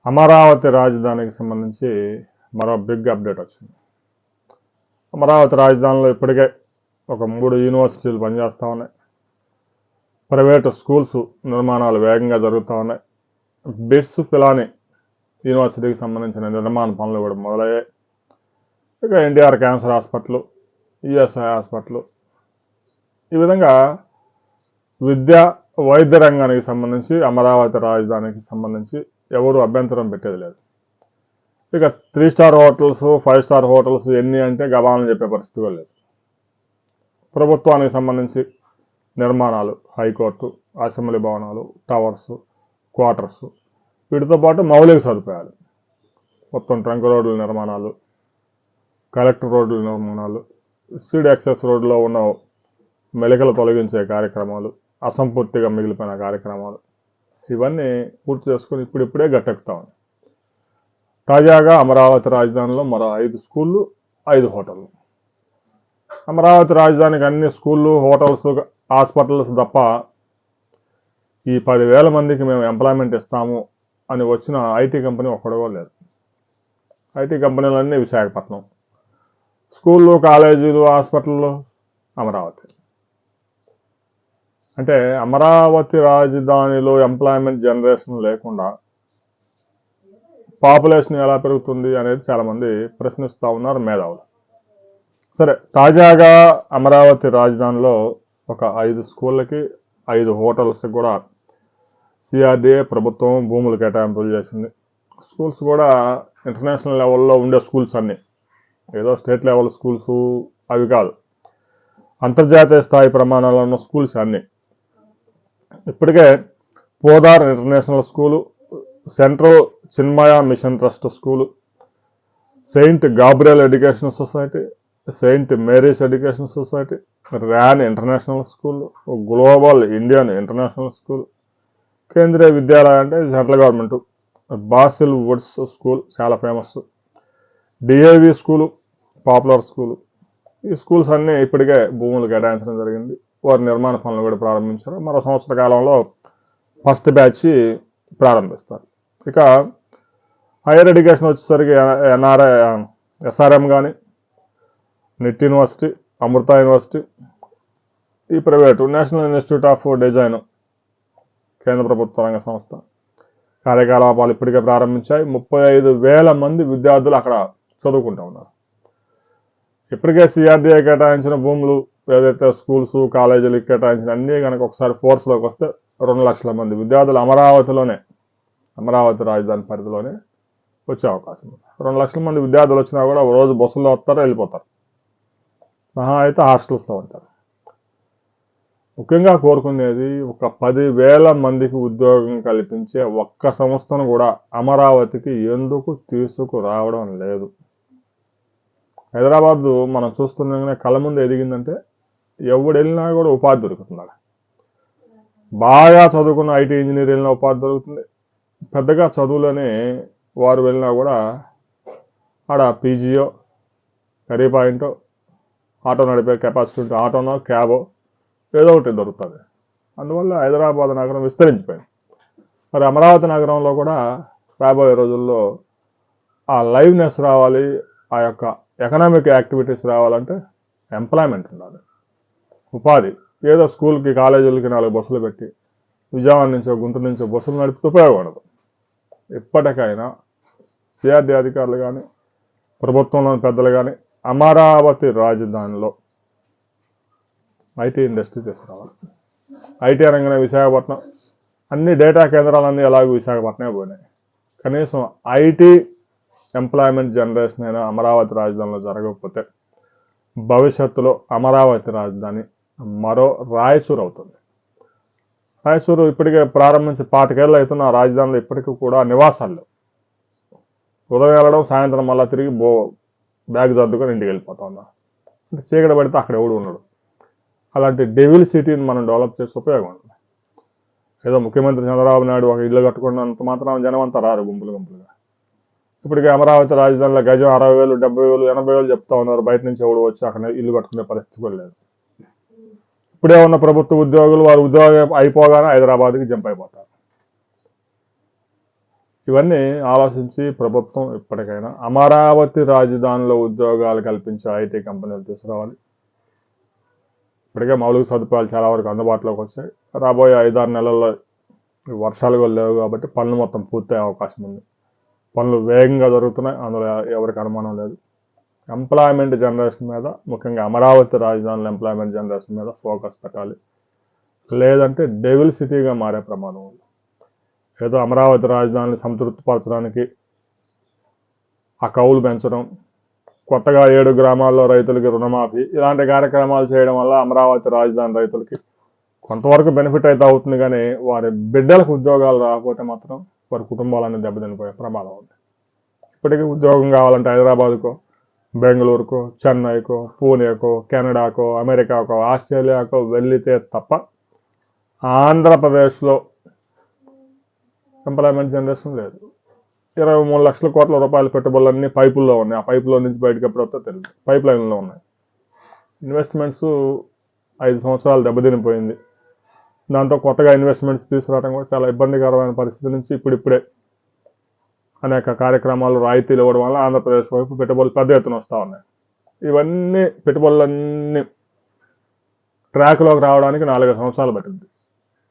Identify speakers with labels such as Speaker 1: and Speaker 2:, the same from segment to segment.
Speaker 1: అమరావతి రాజధానికి సంబంధించి మరో బిగ్ అప్డేట్ వచ్చింది. అమరావతి రాజధానిలో ఇప్పటికే ఒక 3 యూనివర్సిటీలు పనిచేస్తూ ఉన్నాయి. ప్రైవేటు స్కూల్స్ నిర్మాణాలు వేగంగా జరుగుతూ ఉన్నాయి. బిట్స్ పిలాని యూనివర్సిటీకి సంబంధించిన నిర్మాణ పనులు కూడా మొదలయ్యాయి. ఇక NTR cancer hospital, ESI hospital, ఈ విధంగా విద్యా వైద్య రంగానికి సంబంధించి అమరావతి రాజధానికి సంబంధించి ఎవరు అభ్యంతరం పెట్టేది లేదు. ఇక 3 స్టార్ హోటల్స్, 5 స్టార్ హోటల్స్ ఎన్ని అంటే గబాలను చెప్పే పరిస్థితి కూడా లేదు. ప్రభుత్వానికి సంబంధించి నిర్మాణాలు, హైకోర్టు, అసెంబ్లీ భవనాలు, టవర్స్, క్వార్టర్స్, వీటితో పాటు మౌలిక సదుపాయాలు, మొత్తం ట్రంక్ రోడ్ల నిర్మాణాలు, కలెక్టర్ రోడ్ల నిర్మాణాలు, సీడ్ యాక్సెస్ రోడ్లో ఉన్న మెలికలు తొలగించే కార్యక్రమాలు, అసంపూర్తిగా మిగిలిపోయిన కార్యక్రమాలు, ఇవన్నీ పూర్తి చేసుకుని ఇప్పుడిప్పుడే గట్టెక్కుతా ఉన్నాయి. తాజాగా అమరావతి రాజధానిలో మరో 5 స్కూళ్ళు, 5 హోటళ్ళు. అమరావతి రాజధానికి అన్ని స్కూళ్ళు, హోటల్స్, హాస్పిటల్స్ తప్ప ఈ 10,000 మందికి మేము ఎంప్లాయ్మెంట్ ఇస్తాము అని వచ్చిన ఐటీ కంపెనీ ఒక్కడో లేదు. ఐటీ కంపెనీలన్నీ విశాఖపట్నం, స్కూళ్ళు, కాలేజీలు, హాస్పిటళ్ళు అమరావతి. అంటే అమరావతి రాజధానిలో ఎంప్లాయ్మెంట్ జనరేషన్ లేకుండా పాపులేషన్ ఎలా పెరుగుతుంది అనేది చాలామంది ప్రశ్నిస్తూ ఉన్నారు మేధావులు. సరే, తాజాగా అమరావతి రాజధానిలో ఒక 5 స్కూళ్ళకి, 5 హోటల్స్ కూడా సిఆర్డీఏ ప్రభుత్వం భూములు కేటాయింపులు చేసింది. స్కూల్స్ కూడా ఇంటర్నేషనల్ లెవెల్లో ఉండే స్కూల్స్ అన్నీ, ఏదో స్టేట్ లెవెల్ స్కూల్స్ అవి కాదు, అంతర్జాతీయ స్థాయి ప్రమాణాలు ఉన్న స్కూల్స్ అన్నీ. ఇప్పటికే Podar international school, central Chinmaya mission trust school, saint Gabriel education society, saint Mary's education society, Ryan international school, global Indian international school, Kendriya Vidyalayam అంటే central government, basil woods school చాలా famous, DAV school, popular school. ఈ schools అన్నీ ఇప్పటికే భూములు కేటాయించడం జరిగింది. వారి నిర్మాణ పనులు కూడా ప్రారంభించారు. మరో సంవత్సర కాలంలో ఫస్ట్ బ్యాచ్ ప్రారంభిస్తారు. ఇక హైయర్ ఎడ్యుకేషన్ వచ్చేసరికి ఎస్ఆర్ఎం కానీ, నిట్ యూనివర్సిటీ, అమృత యూనివర్సిటీ, ఈ private national institute of design కేంద్ర ప్రభుత్వ రంగ సంస్థ కార్యకలాపాలు ఇప్పటికే ప్రారంభించాయి. 35,000 మంది విద్యార్థులు అక్కడ చదువుకుంటూ ఉన్నారు. ఇప్పటికే సిఆర్డీఏ కేటాయించిన భూములు, ఏదైతే స్కూల్స్, కాలేజీలకు కేటాయించిన అన్నీ కనుక ఒకసారి ఫోర్స్లోకి వస్తే 2 లక్షల మంది విద్యార్థులు అమరావతి రాజధాని పరిధిలోనే వచ్చే అవకాశం ఉంది. 2 లక్షల మంది విద్యార్థులు వచ్చినా కూడా రోజు బస్సుల్లో వస్తారు, వెళ్ళిపోతారు. మహా అయితే హాస్టల్స్లో ఉంటారు. ముఖ్యంగా కోరుకునేది ఒక 10,000 మందికి ఉద్యోగం కల్పించే ఒక్క సంస్థను కూడా అమరావతికి ఎందుకు తీసుకురావడం లేదు? హైదరాబాద్ మనం చూస్తుండగానే కళ్ళ ముందు ఎదిగిందంటే ఎవడు వెళ్ళినా కూడా ఉపాధి దొరుకుతుంది. బాగా చదువుకున్న ఐటీ ఇంజనీర్ వెళ్ళినా ఉపాధి దొరుకుతుంది. పెద్దగా చదువులని వారు వెళ్ళినా కూడా ఆడ పీజీయో, కరీ పాయింటో, ఆటో నడిపే కెపాసిటీ ఉంటే ఆటోనో, క్యాబో ఏదో ఒకటి దొరుకుతుంది. అందువల్ల హైదరాబాద్ నగరం విస్తరించిపోయింది. మరి అమరావతి నగరంలో కూడా రాబోయే రోజుల్లో ఆ లైవ్నెస్ రావాలి, ఆ యొక్క ఎకనామిక్ యాక్టివిటీస్ రావాలంటే ఎంప్లాయ్మెంట్ ఉండాలి, ఉపాధి. ఏదో స్కూల్కి, కాలేజీలకి 4 బస్సులు పెట్టి విజయవాడ నుంచో, గుంటూరు నుంచో బస్సులు నడిపితే ఉపయోగపడదు. ఇప్పటికైనా సిఆర్డీ అధికారులు కానీ, ప్రభుత్వంలోని పెద్దలు కానీ అమరావతి రాజధానిలో ఐటీ ఇండస్ట్రీ తీసుకురావాలి. ఐటీ రంగంలో విశాఖపట్నం, అన్ని డేటా కేంద్రాలన్నీ ఎలాగో విశాఖపట్నమే పోయినాయి. కనీసం ఐటీ ఎంప్లాయ్మెంట్ జనరేషన్ అయినా అమరావతి రాజధానిలో జరగకపోతే భవిష్యత్తులో అమరావతి రాజధాని మరో రాయచూరు అవుతుంది. రాయచూరు ఇప్పటికే ప్రారంభించి 25 ఏళ్ళు అవుతున్న ఆ రాజధానిలో ఇప్పటికీ కూడా నివాసాలు. ఉదయం వెళ్ళడం, సాయంత్రం మళ్ళీ తిరిగి బ్యాగ్ సర్దుకొని ఇంటికి వెళ్ళిపోతా ఉన్నారు. అంటే చీకటి పడితే అక్కడ ఎవడు ఉన్నాడు. అలాంటి డెవిల్ సిటీని మనం డెవలప్ చేసే ఉపయోగం ఉంటుంది. ఏదో ముఖ్యమంత్రి చంద్రబాబు నాయుడు ఒక ఇల్లు కట్టుకున్నంత మాత్రం జనం అంతా రారు గుంపులుగా. ఇప్పటికే అమరావతి రాజధానిలో గజం 60,000, 70,000, 80,000 చెప్తా ఉన్నారు. బయట నుంచి ఎవడు వచ్చి అక్కడ ఇల్లు కట్టుకునే పరిస్థితి కూడా లేదు. ఇప్పుడే ఉన్న ప్రభుత్వ ఉద్యోగులు వారు ఉద్యోగం అయిపోగానే హైదరాబాద్కి జంప్ అయిపోతారు. ఇవన్నీ ఆలోచించి ప్రభుత్వం ఇప్పటికైనా అమరావతి రాజధానిలో ఉద్యోగాలు కల్పించే ఐటీ కంపెనీలు తీసుకురావాలి. ఇప్పటికే మౌలిక సదుపాయాలు చాలా వరకు అందుబాటులోకి వచ్చాయి. రాబోయే 5-6 నెలల్లో వర్షాలు కూడా లేవు కాబట్టి పనులు మొత్తం పూర్తయ్యే అవకాశం ఉంది. పనులు వేగంగా జరుగుతున్నాయి, అందులో ఎవరికి అనుమానం లేదు. ఎంప్లాయ్మెంట్ జనరేషన్ మీద, ముఖ్యంగా అమరావతి రాజధానిలో ఎంప్లాయ్మెంట్ జనరేషన్ మీద ఫోకస్ పెట్టాలి. లేదంటే డెవిల్ సిటీగా మారే ప్రమాదం ఉంది. ఏదో అమరావతి రాజధానిని సంతృప్తిపరచడానికి ఆ కౌలు పెంచడం, కొత్తగా 7 గ్రామాల్లో రైతులకి రుణమాఫీ, ఇలాంటి కార్యక్రమాలు చేయడం వల్ల అమరావతి రాజధాని రైతులకి కొంతవరకు బెనిఫిట్ అయితే అవుతుంది. కానీ వారి బిడ్డలకు ఉద్యోగాలు రాకపోతే మాత్రం వారి కుటుంబాలన్నీ దెబ్బతినిపోయే ప్రమాదం ఉంది. ఇప్పటికీ ఉద్యోగం కావాలంటే హైదరాబాద్కో, బెంగళూరుకో, చెన్నైకో, పూణేకో, కెనడాకో, అమెరికాకో, ఆస్ట్రేలియాకో వెళ్లితే తప్ప ఆంధ్రప్రదేశ్లో ఎంప్లాయ్మెంట్ జనరేషన్ లేదు. 23 లక్షల కోట్ల రూపాయల పెట్టుబడులన్నీ పైపుల్లో ఉన్నాయి. ఆ పైపులో నుంచి బయటకు ఎప్పుడైతే తెలియదు, పైప్ లైన్లో ఉన్నాయి. ఇన్వెస్ట్మెంట్స్ 5 సంవత్సరాలు దెబ్బతినిపోయింది. దాంతో కొత్తగా ఇన్వెస్ట్మెంట్స్ తీసుకురావడం కూడా చాలా ఇబ్బందికరమైన పరిస్థితి నుంచి ఇప్పుడిప్పుడే అనేక కార్యక్రమాలు రాయితీలు ఇవ్వడం వల్ల ఆంధ్రప్రదేశ్ వైపు పెట్టుబడులు పెద్ద ఎత్తున వస్తూ ఉన్నాయి. ఇవన్నీ పెట్టుబడులన్నీ ట్రాక్లోకి రావడానికి 4 సంవత్సరాలు పట్టింది.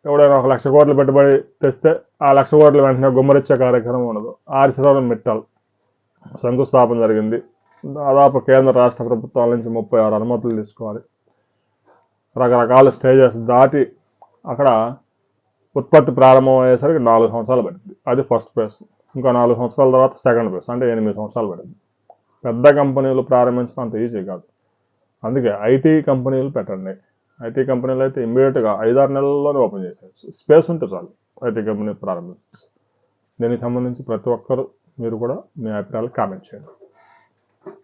Speaker 1: ఎవడైనా 1 లక్ష కోట్లు పెట్టుబడి తెస్తే ఆ 1 లక్ష కోట్లు వెంటనే గుమ్మరిచ్చే కార్యక్రమం ఉండదు. ఆర్సిరావు మిట్టల్ శంకుస్థాపన జరిగింది. దాదాపు కేంద్ర రాష్ట్ర ప్రభుత్వాల నుంచి 36 అనుమతులు తీసుకోవాలి. రకరకాల స్టేజెస్ దాటి అక్కడ ఉత్పత్తి ప్రారంభం అయ్యేసరికి 4 సంవత్సరాలు పట్టింది. అది ఫస్ట్ ఫేజ్. ఇంకా 4 సంవత్సరాల తర్వాత సెకండ్ ఫేజ్, అంటే 8 సంవత్సరాలు పట్టింది. పెద్ద కంపెనీలు ప్రారంభించడం అంత ఈజీ కాదు. అందుకే ఐటీ కంపెనీలు పెట్టండి. ఐటీ కంపెనీలు అయితే ఇమ్మీడియట్గా 5-6 నెలల్లోనే ఓపెన్ చేసేయచ్చు. స్పేస్ ఉంటే చాలు ఐటీ కంపెనీ ప్రారంభించవచ్చు. దీనికి సంబంధించి ప్రతి ఒక్కరు మీరు కూడా మీ అభిప్రాయాలు కామెంట్ చేయండి.